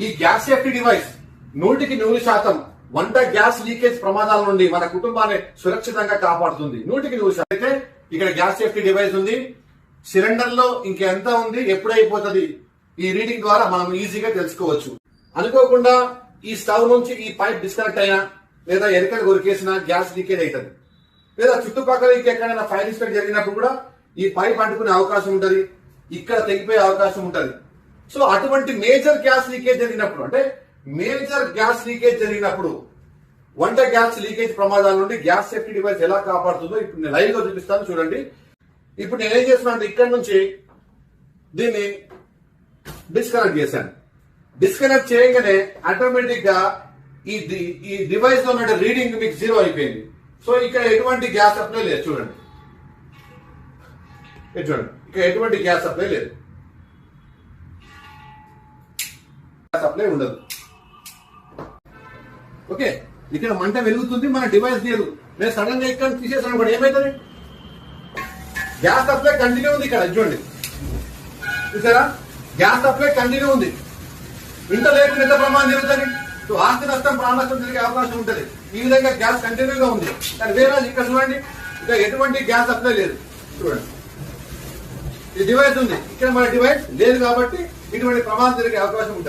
ఈ gas safety device 100% వంట gas leakage ప్రమాదాల నుండి మన కుటుంబాన్ని సురక్షితంగా కాపాడుతుంది. 100% అయితే ఇక్కడ గ్యాస్ సేఫ్టీ డివైస్ ఉంది. సిలిండర్ లో ఇంకెంత ఉంది, ఎప్పుడైపోతుంది, ఈ రీడింగ్ ద్వారా మనం ఈజీగా తెలుసుకోవచ్చు. అనుకోకుండా ఈ స్టవ్ నుంచి ఈ పైప్ డిస్కనెక్ట్ అయినా లేదా ఎరకలు కొరికేసినా గ్యాస్ లీకేజ్ అవుతుంది. లేదా చుట్టుపక్కల ఇంకెక్కడైనా ఫైర్ ఇన్స్పెక్ట్ జరిగినప్పుడు కూడా ఈ పైప్ అంటుకునే అవకాశం ఉంటది, ఇక్కడ తెగిపోయే అవకాశం ఉంటది. సో అటువంటి మేజర్ గ్యాస్ లీకేజ్ జరిగినప్పుడు, అంటే మేజర్ గ్యాస్ లీకేజ్ జరిగినప్పుడు వంట గ్యాస్ లీకేజ్ ప్రమాదాల నుండి గ్యాస్ సేఫ్టీ డివైస్ ఎలా కాపాడుతుందో ఇప్పుడు నేను లైవ్ గా చూపిస్తాను, చూడండి. ఇప్పుడు నేనేం చేస్తున్నాను, ఇక్కడ నుంచి దీన్ని డిస్కనెక్ట్ చేశాను. డిస్కనెక్ట్ చేయగానే ఆటోమేటిక్ గా ఈ డివైస్ లో ఉన్న రీడింగ్ మీకు 0 అయిపోయింది. సో ఇక్కడ ఎటువంటి గ్యాస్ సప్లై లేదు, చూడండి. చూడండి, ఇక్కడ ఎటువంటి గ్యాస్ సప్లై లేదు, సప్లై ఉండదు. ఓకే, ఇక్కడ మంట వెలుగుతుంది, మన డివైస్ లేదు. నేను సడన్ గా ఇక్కడ తీసేసాను కూడా ఏమైతుంది, గ్యాస్ సప్లై కంటిన్యూ ఉంది. ఇక్కడ చూడండి, చూసారా, గ్యాస్ సప్లై కంటిన్యూ ఉంది. ఇంత లేకుండా ఎంత ప్రమాదం జరుగుతుంది. సో ఆస్తి నష్టం, ప్రాణ నష్టం జరిగే అవకాశం ఉంటుంది. ఈ విధంగా గ్యాస్ కంటిన్యూగా ఉంది. కానీ వేరే ఇక్కడ చూడండి, ఇక్కడ ఎటువంటి గ్యాస్ సప్లై లేదు. చూడండి, ఈ డివైస్ ఉంది, ఇక్కడ మన డివైస్ లేదు కాబట్టి ఇటువంటి ప్రమాదం జరిగే అవకాశం ఉంటుంది.